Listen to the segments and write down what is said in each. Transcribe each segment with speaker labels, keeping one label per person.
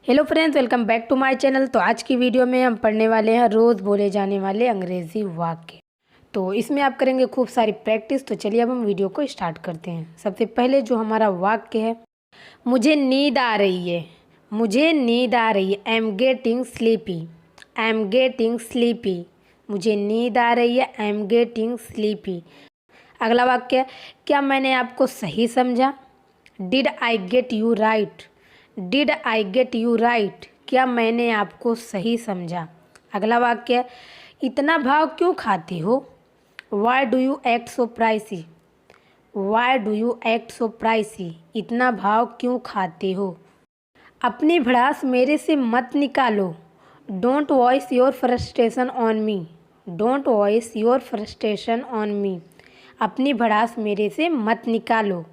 Speaker 1: Hello friends, welcome back to my channel. तो आज की वीडियो में हम पढ़ने वाले हैं रोज़ बोले जाने वाले अंग्रेज़ी वाक्य। तो इसमें आप करेंगे खूब सारी प्रैक्टिस। तो चलिए अब हम वीडियो को स्टार्ट करते हैं। सबसे पहले जो हमारा वाक्य है, मुझे नींद आ रही है। मुझे नींद आ रही है। I am getting sleepy. I am getting sleepy. मुझे नींद आ रही है। I am getting sleepy. अगला वाक्य, क्या मैंने आपको सही समझा? Did I get you right? Did I get you right? क्या मैंने आपको सही समझा? अगला वाक्य, इतना भाव क्यों खाते हो? Why do you act so pricey? Why do you act so pricey? इतना भाव क्यों खाते हो? अपनी भड़ास मेरे से मत निकालो। Don't voice your frustration on me. Don't voice your frustration on me. अपनी भड़ास मेरे से मत निकालो।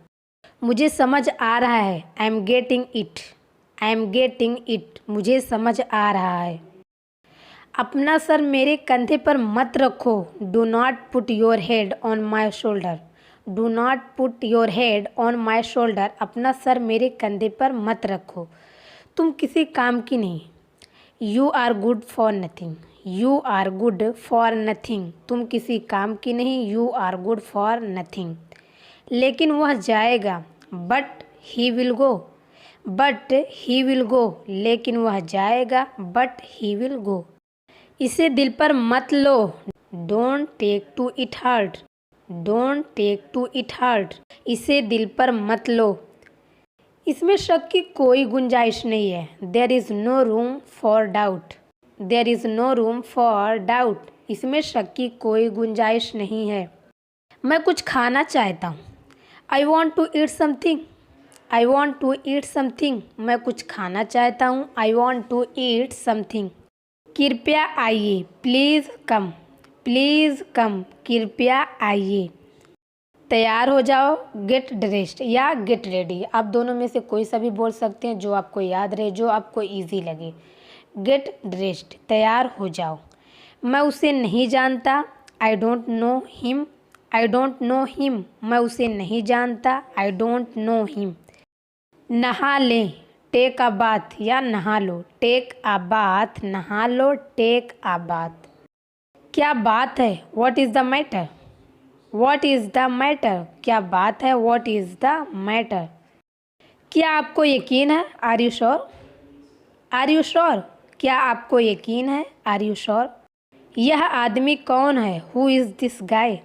Speaker 1: मुझे समझ आ रहा है। I am getting it. I am getting it. मुझे समझ आ रहा है। अपना सर मेरे कंधे पर मत रखो। Do not put your head on my shoulder. Do not put your head on my shoulder. अपना सर मेरे कंधे पर मत रखो। तुम किसी काम की नहीं। You are good for nothing. You are good for nothing. तुम किसी काम की नहीं। You are good for nothing. लेकिन वह जाएगा। But he will go. But he will go. लेकिन वह जाएगा। But he will go. इसे दिल पर मत लो। Don't take to it heart. Don't take to it heart. इसे दिल पर मत लो। इसमें शक की कोई गुंजाइश नहीं है। There is no room for doubt. There is no room for doubt. इसमें शक की कोई गुंजाइश नहीं है। मैं कुछ खाना चाहता हूँ। I want to eat something. I want to eat something. मैं कुछ खाना चाहता हूँ। I want to eat something. कृपया आइए। Please come. Please come. कृपया आइए। तैयार हो जाओ। गेट ड्रेस्ड या गेट रेडी, आप दोनों में से कोई सा भी बोल सकते हैं, जो आपको याद रहे, जो आपको इजी लगे। गेट ड्रेस्ड, तैयार हो जाओ। मैं उसे नहीं जानता। I don't know him. I don't know him. मैं उसे नहीं जानता। I don't know him. नहा लें। टेक अ बाथ या नहा लो। टेक अ बाथ, नहा लो। Take a bath. क्या बात है? What is the matter? What is the matter? क्या बात है? What is the matter? क्या आपको यकीन है? Are you sure? Are you sure? क्या आपको यकीन है? Are you sure? यह आदमी कौन है? Who is this guy?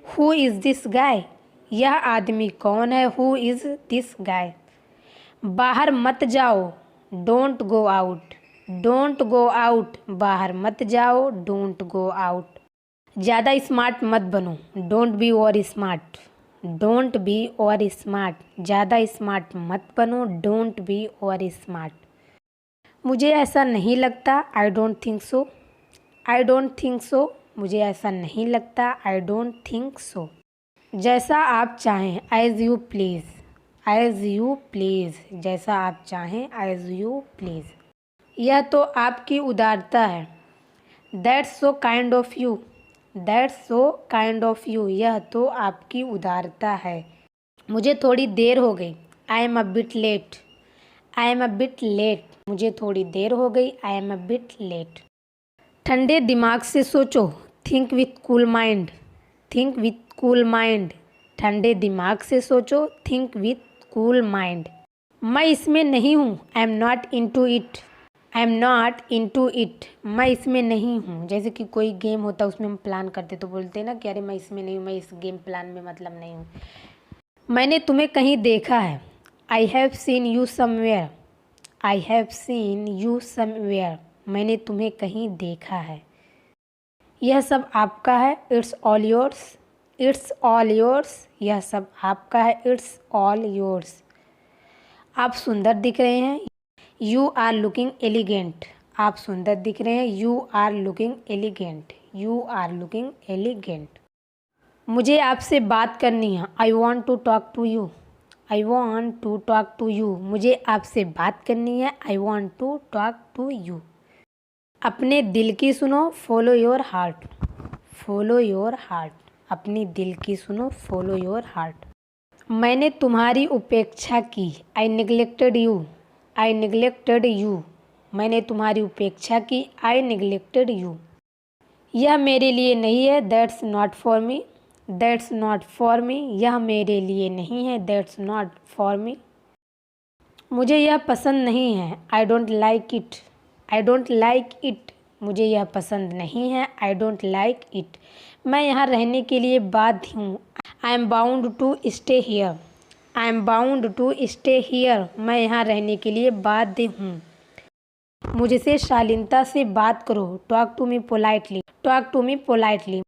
Speaker 1: Who is this guy? यह आदमी कौन है? Who is this guy? बाहर मत जाओ। Don't go out. Don't go out. बाहर मत जाओ। Don't go out. ज़्यादा स्मार्ट मत बनो। Don't be over smart. Don't be over smart. ज़्यादा स्मार्ट मत बनो। Don't be over smart. मुझे ऐसा नहीं लगता। I don't think so. I don't think so. मुझे ऐसा नहीं लगता। I don't think so. जैसा आप चाहें। As you please. As you please. जैसा आप चाहें। As you please. यह तो आपकी उदारता है। That's so kind of you. That's so kind of you. यह तो आपकी उदारता है। मुझे थोड़ी देर हो गई। I am a bit late. I am a bit late. मुझे थोड़ी देर हो गई। I am a bit late. ठंडे दिमाग से सोचो। Think with cool mind. Think with cool mind. ठंडे दिमाग से सोचो। Think with cool mind. मैं इसमें नहीं हूँ। I am not into it. I am not into it. मैं इसमें नहीं हूँ। जैसे कि कोई गेम होता है, उसमें हम प्लान करते तो बोलते हैं ना कि अरे मैं इसमें नहीं हूँ, मैं इस गेम प्लान में मतलब नहीं हूँ। मैंने तुम्हें कहीं देखा है। I have seen you somewhere. I have seen you somewhere. मैंने तुम्हें कहीं देखा है। यह सब आपका है। It's all yours. It's all yours. यह सब आपका है। It's all yours. आप सुंदर दिख रहे हैं। You are looking elegant. आप सुंदर दिख रहे हैं। You are looking elegant. You are looking elegant. मुझे आपसे बात करनी है। I want to talk to you. I want to talk to you. मुझे आपसे बात करनी है। I want to talk to you. अपने दिल की सुनो। Follow your heart. Follow your heart. अपनी दिल की सुनो। Follow your heart. मैंने तुम्हारी उपेक्षा की। I neglected you. I neglected you, मैंने तुम्हारी उपेक्षा की। I neglected you. यह मेरे लिए नहीं है, that's not for me. That's not for me, यह मेरे लिए नहीं है, दैट्स नॉट फॉर मी। मुझे यह पसंद नहीं है, I don't like it. I don't like it, मुझे यह पसंद नहीं है, आई डोंट लाइक इट। मैं यहाँ रहने के लिए बाध्य हूँ, I am bound to stay here. I am bound to stay here, मैं यहाँ रहने के लिए बाध्य हूँ। मुझसे शालीनता से बात करो, talk to me politely. Talk to me politely,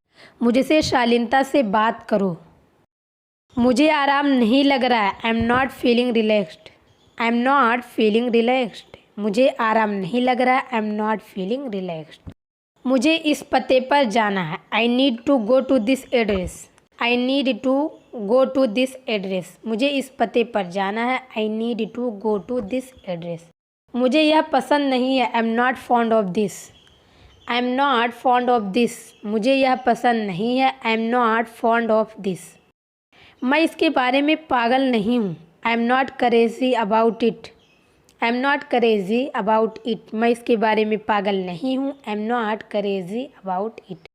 Speaker 1: मुझसे शालीनता से बात करो। मुझे आराम नहीं लग रहा है, I am not feeling relaxed. I am not feeling relaxed, मुझे आराम नहीं लग रहा है, I am not feeling relaxed. मुझे इस पते पर जाना है, I need to go to this address. I need to go to this address, मुझे इस पते पर जाना है, I need to go to this address. मुझे यह पसंद नहीं है, I am not fond of this. I am not fond of this, मुझे यह पसंद नहीं है, I am not fond of this. मैं इसके बारे में पागल नहीं हूँ, I am not crazy about it. I am not crazy about it, मैं इसके बारे में पागल नहीं हूँ, I am not crazy about it.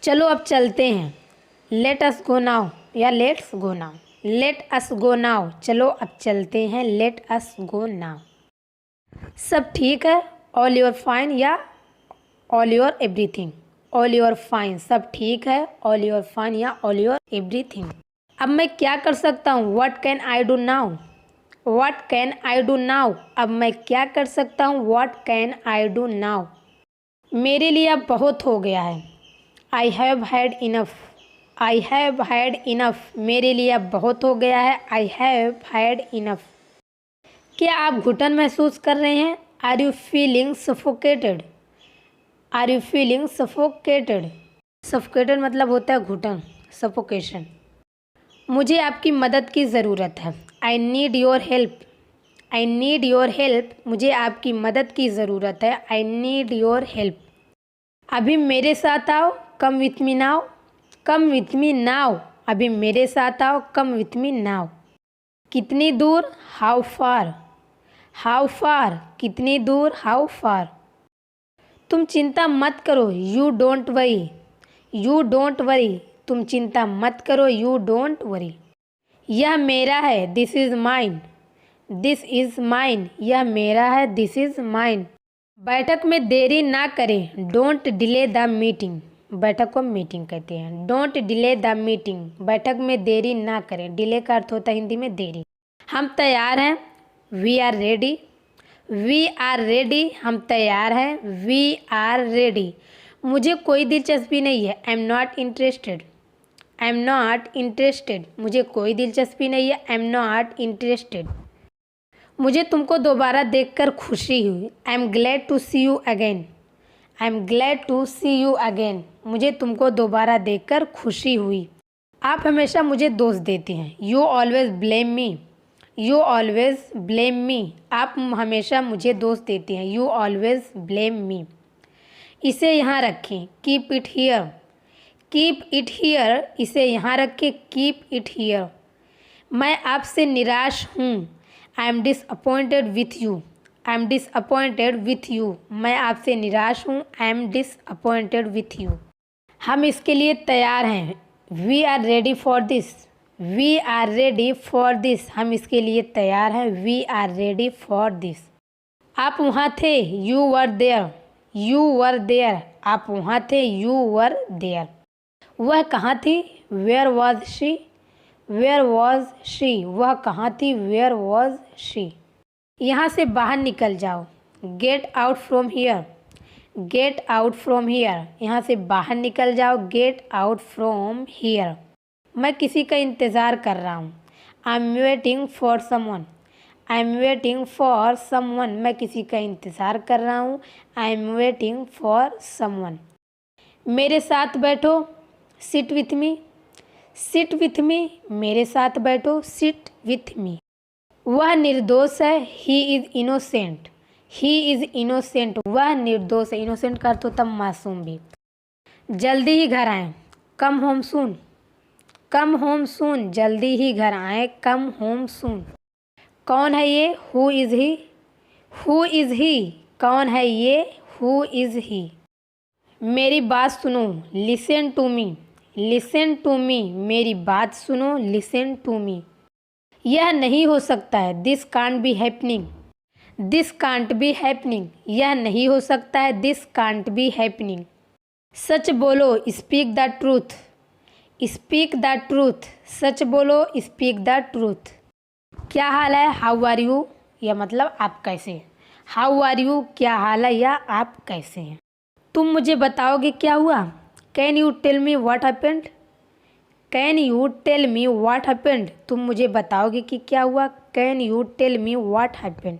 Speaker 1: चलो अब चलते हैं, लेट अस गो नाउ या let's go now. Let us go now, चलो अब चलते हैं, लेट अस गो नाउ। सब ठीक है, ऑल योर फाइन या all your everything. All your fine, सब ठीक है, ऑल योर फाइन या ऑल योर एवरीथिंग। अब मैं क्या कर सकता हूँ, what can I do now. What can I do now, अब मैं क्या कर सकता हूँ, what can I do now. मेरे लिए अब बहुत हो गया है, I have had enough. I have had enough, मेरे लिए अब बहुत हो गया है, आई हैव हैड इनफ। क्या आप घुटन महसूस कर रहे हैं, are you feeling suffocated. Are you feeling suffocated, suffocated मतलब होता है घुटन, सफोकेशन। मुझे आपकी मदद की ज़रूरत है, I need your help. I need your help, मुझे आपकी मदद की ज़रूरत है, आई नीड योर हेल्प। अभी मेरे साथ आओ, come with me now. Come with me now, अभी मेरे साथ आओ, कम विथ मी नाउ। कितनी दूर, हाउ फार। हाउ फार, कितनी दूर, हाउ फार। तुम चिंता मत करो, you don't worry. You don't worry, तुम चिंता मत करो, यू डोंट वरी। यह मेरा है, this is mine. This is mine, यह मेरा है, दिस इज़ माइन। बैठक में देरी ना करें, डोंट डिले द मीटिंग। बैठक को मीटिंग कहते हैं, डोंट डिले द मीटिंग, बैठक में देरी ना करें। डिले का अर्थ होता है हिंदी में देरी। हम तैयार हैं, we are ready. We are ready, हम तैयार हैं, वी आर रेडी। मुझे कोई दिलचस्पी नहीं है, I am not interested. I am not interested, मुझे कोई दिलचस्पी नहीं है, आई एम नॉट इंटरेस्टेड। मुझे तुमको दोबारा देखकर खुशी हुई, I am glad to see you again. I am glad to see you again, मुझे तुमको दोबारा देखकर खुशी हुई। आप हमेशा मुझे दोष देते हैं, you always blame me. You always blame me, आप हमेशा मुझे दोष देते हैं, यू ऑलवेज ब्लेम मी। इसे यहाँ रखें, keep it here. Keep it here, इसे यहाँ रखें, कीप इट हियर। मैं आपसे निराश हूँ, I am disappointed with you. I am disappointed with you, मैं आपसे निराश हूँ, I am disappointed with you. हम इसके लिए तैयार हैं, we are ready for this. We are ready for this, हम इसके लिए तैयार हैं, we are ready for this. आप वहाँ थे, you were there. You were there, आप वहाँ थे, यू वर देयर। वह कहाँ थी, where was she. Where was she, वह कहाँ थी, वेयर वॉज शी। यहाँ से बाहर निकल जाओ, get out from here. Get out from here, यहाँ से बाहर निकल जाओ, गेट आउट फ्रॉम हियर। मैं किसी का इंतज़ार कर रहा हूँ, I am waiting for someone. I am waiting for someone, मैं किसी का इंतज़ार कर रहा हूँ, I am waiting for someone. मेरे साथ बैठो, sit with me. Sit with me, मेरे साथ बैठो, सिट विथ मी। वह निर्दोष है, he is innocent. He is innocent, वह निर्दोष है। इनोसेंट का अर्थ होता मासूम भी। जल्दी ही घर आएँ, come home soon. Come home soon, जल्दी ही घर आएँ, कम होम सून। कौन है ये, who is he. Who is he, कौन है ये, हु इज़ ही। मेरी बात सुनो, listen to me, listen to me, मेरी बात सुनो, लिसन टू मी। यह नहीं हो सकता है, this can't be happening, this can't be happening, यह नहीं हो सकता है, दिस कांट बी हैपनिंग। सच बोलो, speak the truth, speak the truth, सच बोलो, स्पीक द ट्रूथ। क्या हाल है, हाउ आर यू, यह मतलब आप कैसे हैं। हाउ आर यू, क्या हाल है, या आप कैसे हैं। तुम मुझे बताओगे क्या हुआ, can you tell me what happened, can you tell me what happened, तुम मुझे बताओगे कि क्या हुआ, can you tell me what happened.